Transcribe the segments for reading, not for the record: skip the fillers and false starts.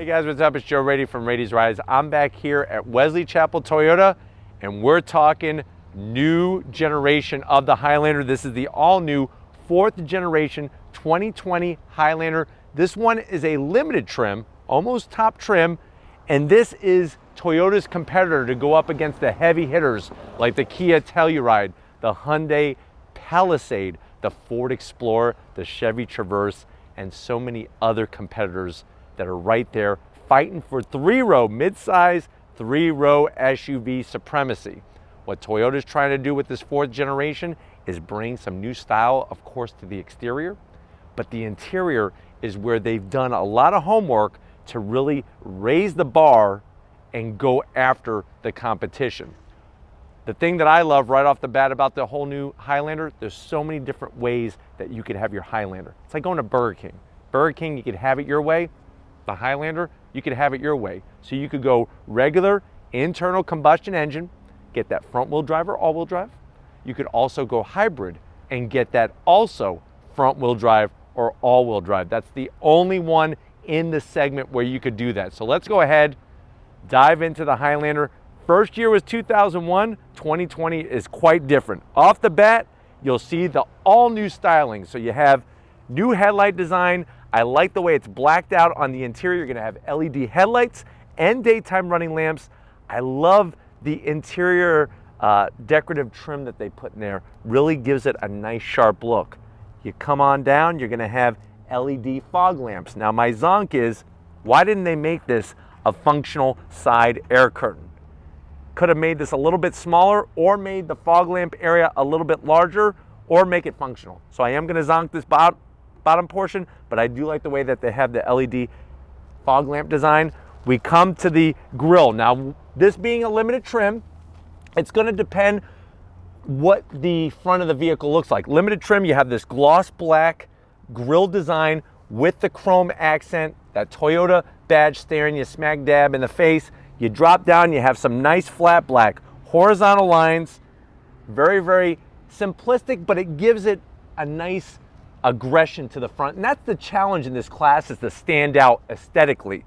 Hey guys, what's up? It's Joe Rady from Rady's Rides. I'm back here at Wesley Chapel Toyota, and we're talking new generation of the Highlander. This is the all-new 4th generation 2020 Highlander. This one is a limited trim, almost top trim, and this is Toyota's competitor to go up against the heavy hitters like the Kia Telluride, the Hyundai Palisade, the Ford Explorer, the Chevy Traverse, and so many other competitors that are right there fighting for three-row midsize, three-row SUV supremacy. What Toyota's trying to do with this 4th generation is bring some new style, of course, to the exterior, but the interior is where they've done a lot of homework to really raise the bar and go after the competition. The thing that I love right off the bat about the whole new Highlander, there's so many different ways that you could have your Highlander. It's like going to Burger King. Burger King, you could have it your way. The Highlander, you could have it your way. So you could go regular internal combustion engine, get that front wheel drive or all wheel drive. You could also go hybrid and get that also front wheel drive or all wheel drive. That's the only one in the segment where you could do that. So let's go ahead, dive into the Highlander. First year was 2001, 2020 is quite different. Off the bat, you'll see the all new styling. So you have new headlight design. I like the way it's blacked out on the interior. You're gonna have LED headlights and daytime running lamps. I love the interior decorative trim that they put in there. Really gives it a nice sharp look. You come on down, you're gonna have LED fog lamps. Now my zonk is, why didn't they make this a functional side air curtain? Could have made this a little bit smaller or made the fog lamp area a little bit larger or make it functional. So I am gonna zonk this bottom portion, but I do like the way that they have the LED fog lamp design. We come to the grille. Now, this being a limited trim, it's gonna depend what the front of the vehicle looks like. Limited trim, you have this gloss black grille design with the chrome accent, that Toyota badge staring you smack dab in the face. You drop down, you have some nice flat black horizontal lines. Very, very simplistic, but it gives it a nice aggression to the front. And that's the challenge in this class, is to stand out aesthetically.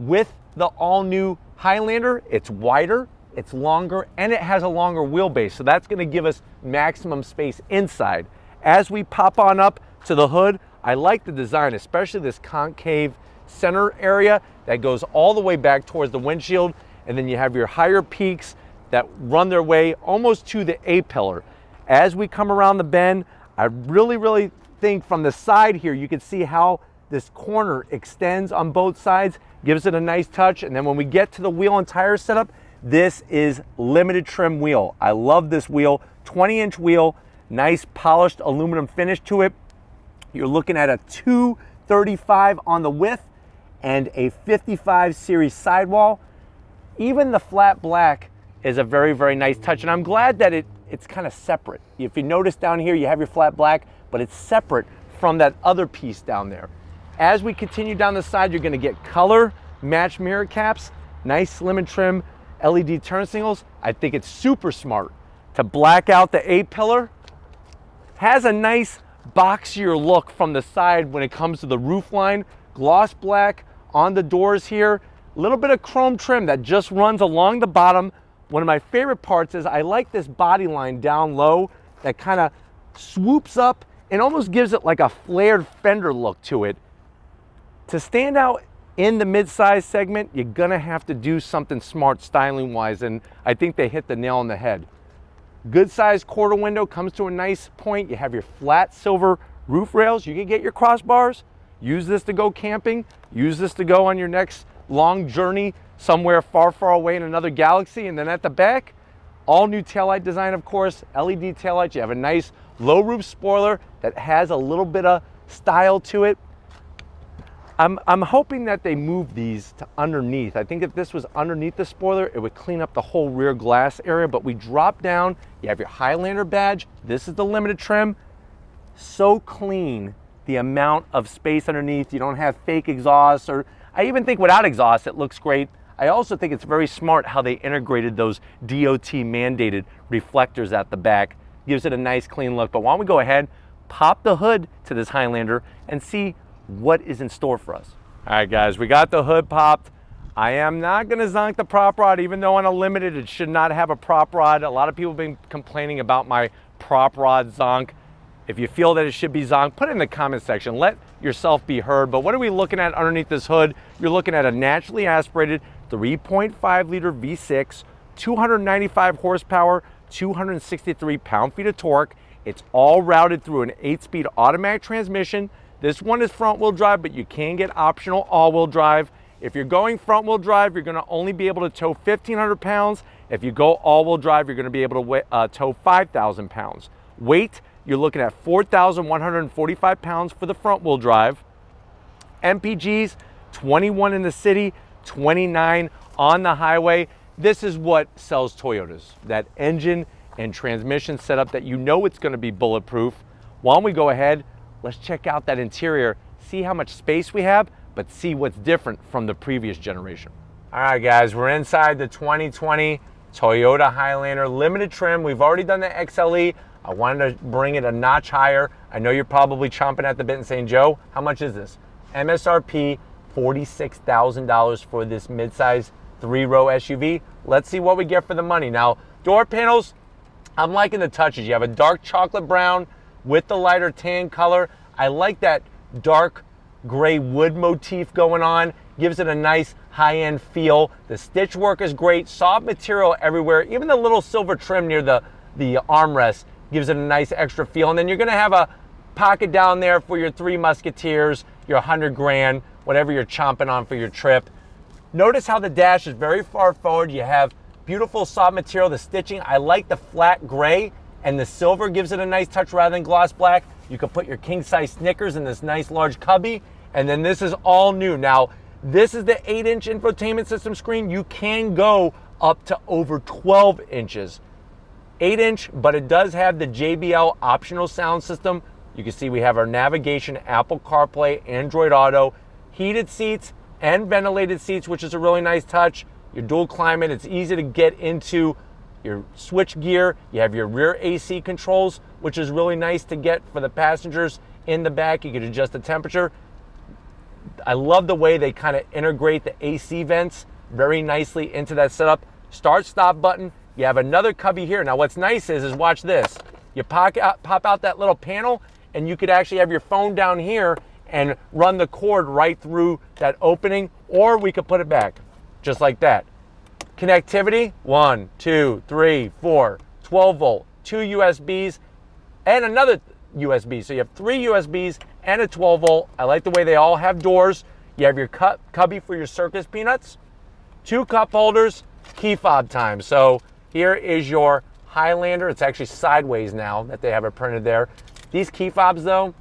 With the all-new Highlander, it's wider, it's longer, and it has a longer wheelbase. So that's gonna give us maximum space inside. As we pop on up to the hood, I like the design, especially this concave center area that goes all the way back towards the windshield. And then you have your higher peaks that run their way almost to the A-pillar. As we come around the bend, I really think from the side here, you can see how this corner extends on both sides, gives it a nice touch. And then when we get to the wheel and tire setup, this is limited trim wheel. I love this wheel, 20-inch wheel, nice polished aluminum finish to it. You're looking at a 235 on the width and a 55 series sidewall. Even the flat black is a very nice touch. And I'm glad that it's kind of separate. If you notice down here, you have your flat black, but it's separate from that other piece down there. As we continue down the side, you're gonna get color match mirror caps, nice slim and trim LED turn signals. I think it's super smart to black out the A-pillar. Has a nice boxier look from the side when it comes to the roof line. Gloss black on the doors here. A little bit of chrome trim that just runs along the bottom. One of my favorite parts is I like this body line down low that kind of swoops up and almost gives it like a flared fender look to it. To stand out in the mid-size segment, you're gonna have to do something smart styling wise, and I think they hit the nail on the head. Good sized quarter window, comes to a nice point. You have your flat silver roof rails. You can get your crossbars, use this to go camping, use this to go on your next long journey somewhere far away in another galaxy. And then at the back, all new taillight design, of course, LED taillights. You have a nice low roof spoiler that has a little bit of style to it. I'm hoping that they move these to underneath. I think if this was underneath the spoiler, it would clean up the whole rear glass area, but we drop down, you have your Highlander badge. This is the limited trim. So clean, the amount of space underneath. You don't have fake exhaust, or I even think without exhaust, it looks great. I also think it's very smart how they integrated those DOT mandated reflectors at the back. Gives it a nice clean look. But why don't we go ahead, pop the hood to this Highlander and see what is in store for us. All right, guys, we got the hood popped. I am not gonna zonk the prop rod, even though on a limited, it should not have a prop rod. A lot of people have been complaining about my prop rod zonk. If you feel that it should be zonked, put it in the comment section. Let yourself be heard. But what are we looking at underneath this hood? You're looking at a naturally aspirated 3.5 liter V6, 295 horsepower, 263 pound-feet of torque. It's all routed through an 8-speed automatic transmission. This one is front-wheel drive, but you can get optional all-wheel drive. If you're going front-wheel drive, you're gonna only be able to tow 1,500 pounds. If you go all-wheel drive, you're gonna be able to tow 5,000 pounds. Weight, you're looking at 4,145 pounds for the front-wheel drive. MPGs, 21 in the city, 29 on the highway. This is what sells Toyotas, that engine and transmission setup that you know it's gonna be bulletproof. Why don't we go ahead, let's check out that interior, see how much space we have, but see what's different from the previous generation. All right, guys, we're inside the 2020 Toyota Highlander limited trim. We've already done the XLE. I wanted to bring it a notch higher. I know you're probably chomping at the bit and saying, Joe, how much is this? MSRP, $46,000 for this midsize 3-row SUV. Let's see what we get for the money. Now, door panels, I'm liking the touches. You have a dark chocolate brown with the lighter tan color. I like that dark gray wood motif going on. Gives it a nice high-end feel. The stitch work is great. Soft material everywhere. Even the little silver trim near the armrest gives it a nice extra feel. And then you're gonna have a pocket down there for your 3 Musketeers, your 100 grand, whatever you're chomping on for your trip. Notice how the dash is very far forward. You have beautiful soft material. The stitching, I like the flat gray, and the silver gives it a nice touch rather than gloss black. You can put your king-size Snickers in this nice large cubby, and then this is all new. Now, this is the 8-inch infotainment system screen. You can go up to over 12 inches. 8-inch, but it does have the JBL optional sound system. You can see we have our navigation, Apple CarPlay, Android Auto, heated seats and ventilated seats, which is a really nice touch. Your dual climate, it's easy to get into your switch gear. You have your rear AC controls, which is really nice to get for the passengers in the back. You can adjust the temperature. I love the way they kind of integrate the AC vents very nicely into that setup. Start stop button. You have another cubby here. Now what's nice is watch this. You pop out that little panel, and you could actually have your phone down here and run the cord right through that opening, or we could put it back just like that. Connectivity, 1, 2, 3, 4, 12 volt, 2 USBs, and another USB. So you have 3 USBs and a 12 volt. I like the way they all have doors. You have your cubby for your circus peanuts, 2 cup holders, key fob time. So here is your Highlander. It's actually sideways now that they have it printed there. These key fobs though,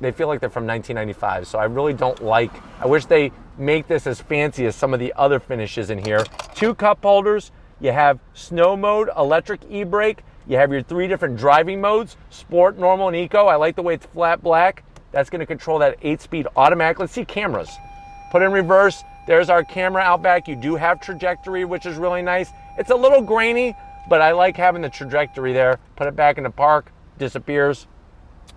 they feel like they're from 1995. So I really don't like, I wish they make this as fancy as some of the other finishes in here. 2 cup holders. You have snow mode, electric e-brake. You have your 3 different driving modes, sport, normal, and eco. I like the way it's flat black. That's gonna control that 8-speed automatic. Let's see cameras. Put in reverse. There's our camera out back. You do have trajectory, which is really nice. It's a little grainy, but I like having the trajectory there. Put it back in the park, disappears.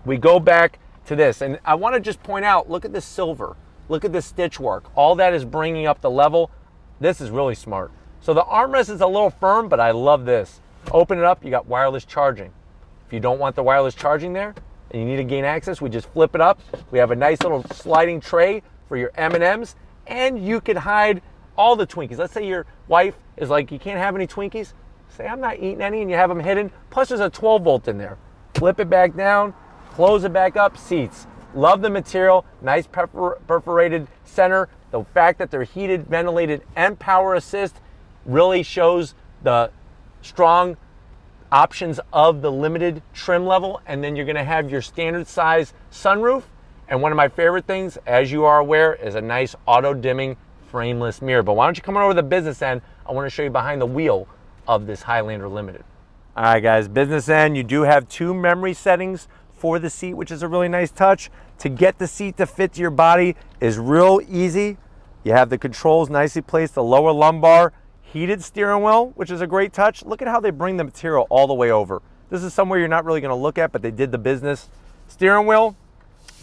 We go back to this, and I wanna just point out, look at this silver. Look at this stitch work. All that is bringing up the level. This is really smart. So the armrest is a little firm, but I love this. Open it up, you got wireless charging. If you don't want the wireless charging there, and you need to gain access, we just flip it up. We have a nice little sliding tray for your M&Ms, and you can hide all the Twinkies. Let's say your wife is like, you can't have any Twinkies. Say, I'm not eating any, and you have them hidden. Plus there's a 12 volt in there. Flip it back down, close it back up, seats. Love the material, nice perforated center. The fact that they're heated, ventilated, and power assist really shows the strong options of the limited trim level. And then you're gonna have your standard size sunroof. And one of my favorite things, as you are aware, is a nice auto dimming frameless mirror. But why don't you come on over to the business end? I wanna show you behind the wheel of this Highlander Limited. All right guys, business end, you do have 2 memory settings for the seat, which is a really nice touch. To get the seat to fit to your body is real easy. You have the controls nicely placed, the lower lumbar, heated steering wheel, which is a great touch. Look at how they bring the material all the way over. This is somewhere you're not really gonna look at, but they did the business. Steering wheel,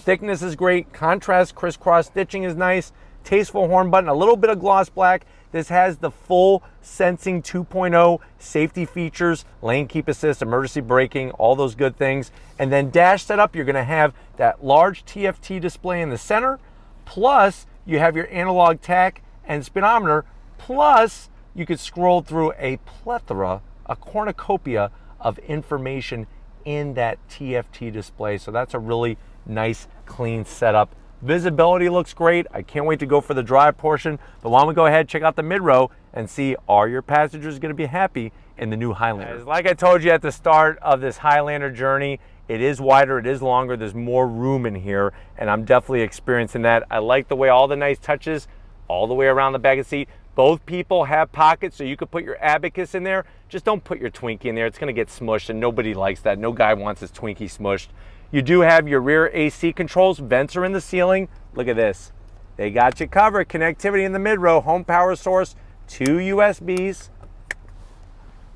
Thickness is great. Contrast crisscross stitching is nice. Tasteful horn button, a little bit of gloss black. This has the full Sensing 2.0 safety features, lane keep assist, emergency braking, all those good things. And then dash setup, you're gonna have that large TFT display in the center, plus you have your analog tach and speedometer, plus you could scroll through a plethora, a cornucopia of information in that TFT display. So that's a really nice, clean setup. Visibility looks great. I can't wait to go for the drive portion. But why don't we go ahead, check out the mid-row and see, are your passengers gonna be happy in the new Highlander? Like I told you at the start of this Highlander journey, it is wider, it is longer, there's more room in here, and I'm definitely experiencing that. I like the way all the nice touches all the way around the back of the seat. Both people have pockets, so you could put your Abacus in there. Just don't put your Twinkie in there. It's gonna get smushed, and nobody likes that. No guy wants his Twinkie smushed. You do have your rear AC controls. Vents are in the ceiling. Look at this. They got you covered. Connectivity in the mid-row. Home power source. 2 USBs.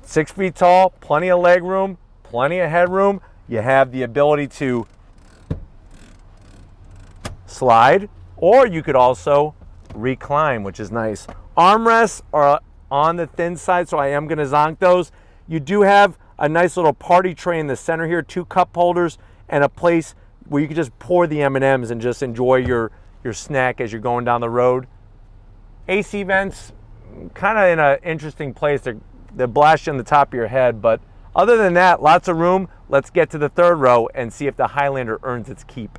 6 feet tall. Plenty of leg room. Plenty of headroom. You have the ability to slide, or you could also recline, which is nice. Armrests are on the thin side, so I am going to zonk those. You do have a nice little party tray in the center here, 2 cup holders, and a place where you can just pour the M&Ms and just enjoy your snack as you're going down the road. AC vents, kind of in an interesting place. They blast you on the top of your head, but other than that, lots of room. Let's get to the third row and see if the Highlander earns its keep.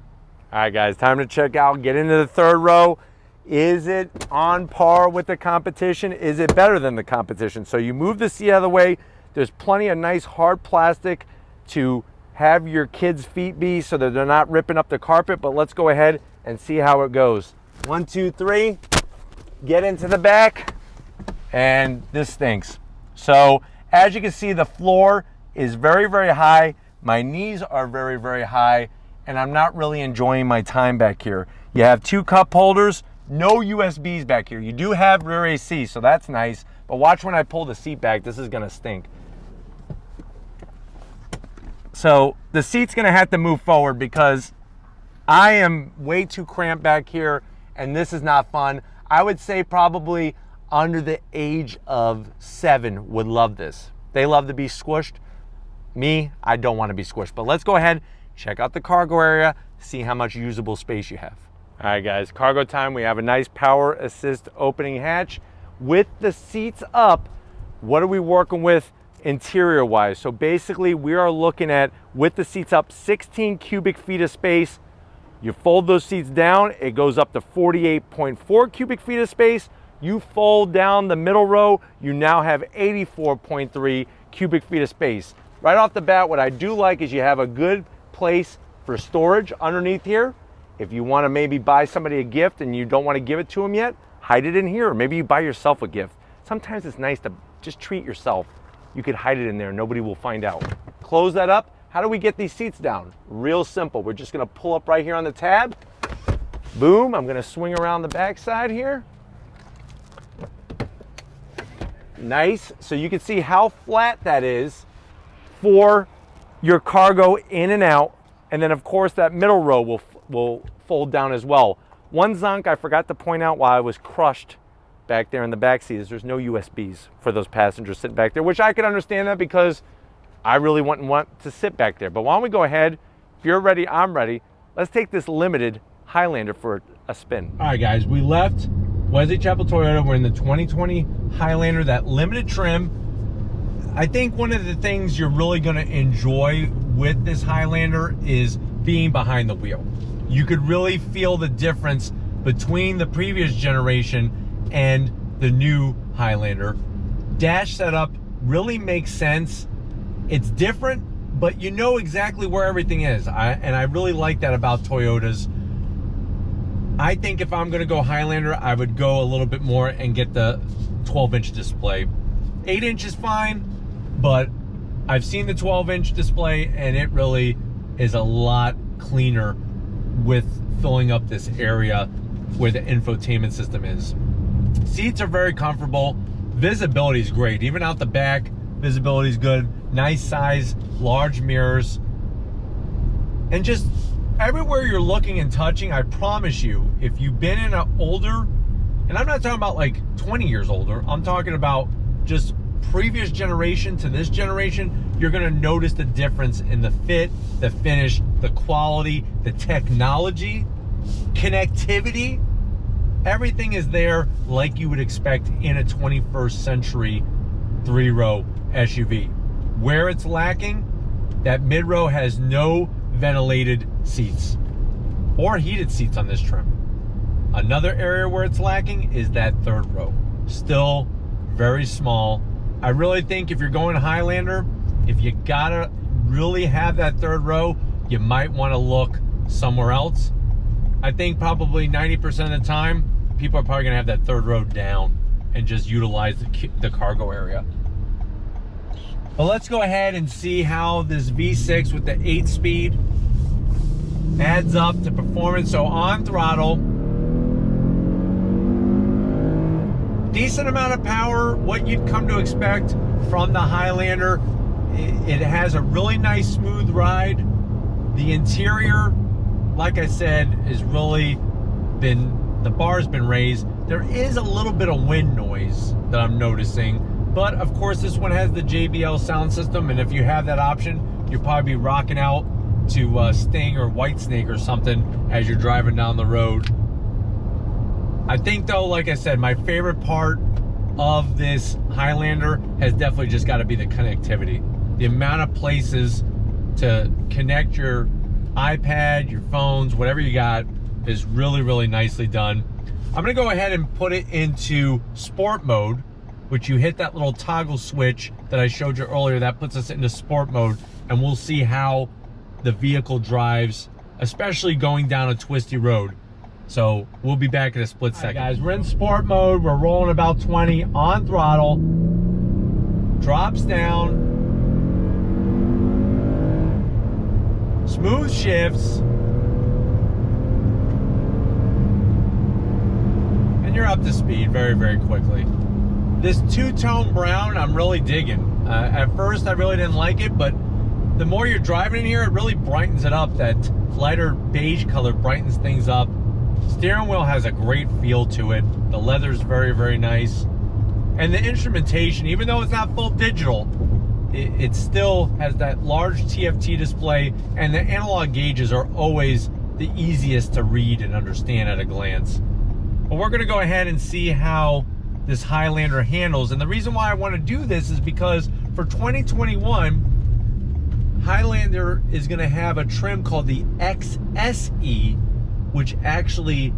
All right, guys, time to check out, get into the third row. Is it on par with the competition? Is it better than the competition? So you move the seat out of the way. There's plenty of nice hard plastic to have your kids' feet be so that they're not ripping up the carpet, but let's go ahead and see how it goes. 1, 2, 3, get into the back, and this stinks. So as you can see, the floor is very, very high. My knees are very, very high, and I'm not really enjoying my time back here. You have 2 cup holders, no USBs back here. You do have rear AC, so that's nice, but watch when I pull the seat back, this is gonna stink. So the seat's gonna have to move forward because I am way too cramped back here, and this is not fun. I would say probably under the age of 7 would love this. They love to be squished. Me, I don't want to be squished. But let's go ahead, check out the cargo area, see how much usable space you have. All right, guys, cargo time. We have a nice power assist opening hatch. With the seats up, what are we working with interior wise? So basically we are looking at, with the seats up, 16 cubic feet of space. You fold those seats down, it goes up to 48.4 cubic feet of space. You fold down the middle row, you now have 84.3 cubic feet of space. Right off the bat, what I do like is you have a good place for storage underneath here. If you want to maybe buy somebody a gift and you don't want to give it to them yet, hide it in here, or maybe you buy yourself a gift. Sometimes it's nice to just treat yourself. You could hide it in there, nobody will find out. Close that up. How do we get these seats down? Real simple. We're just gonna pull up right here on the tab. Boom, I'm gonna swing around the back side here. Nice, so you can see how flat that is for your cargo in and out. And then of course that middle row will fold down as well. One zonk I forgot to point out while I was crushed back there in the back seat is there's no USBs for those passengers sitting back there, which I can understand that because I really wouldn't want to sit back there. But why don't we go ahead, if you're ready, I'm ready. Let's take this limited Highlander for a spin. All right, guys, we left Wesley Chapel Toyota. We're in the 2020 Highlander, that limited trim. I think one of the things you're really gonna enjoy with this Highlander is being behind the wheel. You could really feel the difference between the previous generation and the new Highlander. Dash setup really makes sense. It's different, but you know exactly where everything is. And I really like that about Toyotas. I think if I'm gonna go Highlander, I would go a little bit more and get the 12-inch display. 8-inch is fine, but I've seen the 12-inch display and it really is a lot cleaner with filling up this area where the infotainment system is. Seats are very comfortable. Visibility is great. Even out the back, visibility is good. Nice size, large mirrors. And just everywhere you're looking and touching, I promise you, if you've been in an older, and I'm not talking about like 20 years older, I'm talking about just previous generation to this generation, you're gonna notice the difference in the fit, the finish, the quality, the technology, connectivity. Everything is there like you would expect in a 21st century 3-row SUV. Where it's lacking, that mid-row has no ventilated seats or heated seats on this trim. Another area where it's lacking is that 3rd row. Still very small. I really think if you're going Highlander, if you gotta really have that 3rd row, you might want to look somewhere else. I think probably 90% of the time, people are probably gonna have that 3rd row down and just utilize the cargo area. But let's go ahead and see how this V6 with the 8-speed adds up to performance. So on throttle, decent amount of power, what you'd come to expect from the Highlander. It has a really nice smooth ride. The interior, like I said, is really been, the bar's been raised. There is a little bit of wind noise that I'm noticing, but of course this one has the JBL sound system, and if you have that option, you'll probably be rocking out to Sting or Whitesnake or something as you're driving down the road. I think though, like I said, my favorite part of this Highlander has definitely just got to be the connectivity. The amount of places to connect your iPad, your phones, whatever you got is really, really nicely done. I'm gonna go ahead and put it into sport mode, which you hit that little toggle switch that I showed you earlier. That puts us into sport mode, and we'll see how the vehicle drives, especially going down a twisty road. So we'll be back in a split second. All right, guys, we're in sport mode. We're rolling about 20 on throttle. Drops down. Smooth shifts. And you're up to speed very, very quickly. This two-tone brown, I'm really digging. At first, I really didn't like it, but the more you're driving in here, it really brightens it up. That lighter beige color brightens things up. Steering wheel has a great feel to it. The leather's very, very nice. And the instrumentation, even though it's not full digital, it still has that large TFT display, and the analog gauges are always the easiest to read and understand at a glance. But we're gonna go ahead and see how this Highlander handles. And the reason why I wanna do this is because for 2021, Highlander is gonna have a trim called the XSE, which actually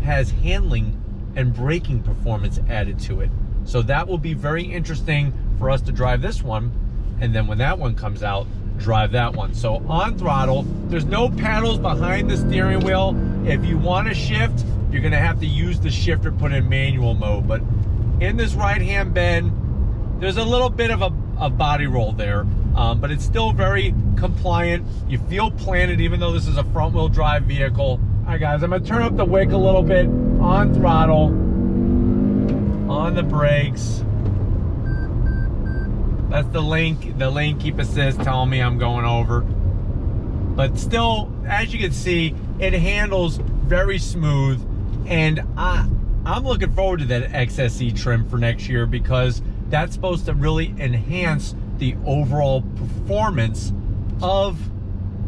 has handling and braking performance added to it. So that will be very interesting for us to drive this one, and then when that one comes out, drive that one. So on throttle, there's no paddles behind the steering wheel. If you want to shift, you're gonna have to use the shifter, put in manual mode. But in this right-hand bend, there's a little bit of a body roll there, but it's still very compliant. You feel planted even though this is a front-wheel drive vehicle. All right, guys, I'm gonna turn up the wick a little bit on throttle, on the brakes. That's the lane keep assist telling me I'm going over. But still, as you can see, it handles very smooth, and I'm looking forward to that XSE trim for next year, because that's supposed to really enhance the overall performance of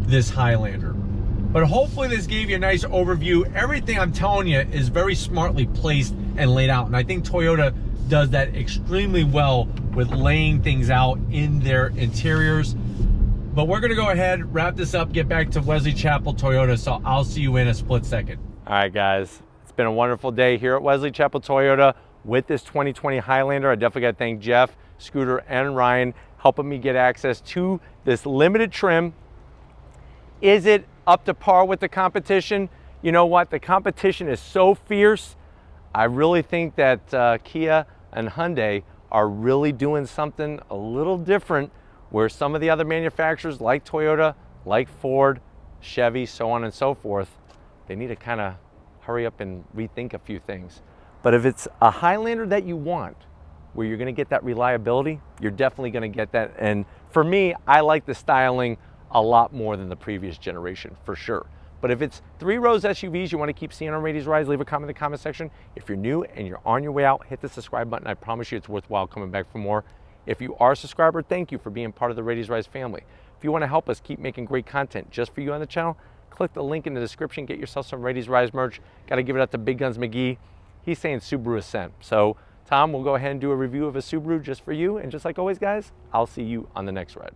this Highlander. But hopefully this gave you a nice overview. Everything I'm telling you is very smartly placed and laid out, and I think Toyota does that extremely well with laying things out in their interiors. But we're gonna go ahead, wrap this up, get back to Wesley Chapel Toyota, so I'll see you in a split second. All right, guys, it's been a wonderful day here at Wesley Chapel Toyota with this 2020 Highlander. I definitely gotta thank Jeff, Scooter, and Ryan helping me get access to this limited trim. Is it up to par with the competition? You know what, the competition is so fierce. I really think that Kia and Hyundai are really doing something a little different, where some of the other manufacturers like Toyota, like Ford, Chevy, so on and so forth, they need to kind of hurry up and rethink a few things. But if it's a Highlander that you want, where you're gonna get that reliability, you're definitely gonna get that. And for me, I like the styling a lot more than the previous generation, for sure. But if it's 3-rows SUVs you want to keep seeing on Rady's Rise, leave a comment in the comment section. If you're new and you're on your way out, hit the subscribe button. I promise you it's worthwhile coming back for more. If you are a subscriber, thank you for being part of the Rady's Rise family. If you want to help us keep making great content just for you on the channel, click the link in the description, get yourself some Rady's Rise merch. Got to give it up to Big Guns McGee. He's saying Subaru Ascent. So Tom will go ahead and do a review of a Subaru just for you. And just like always, guys, I'll see you on the next ride.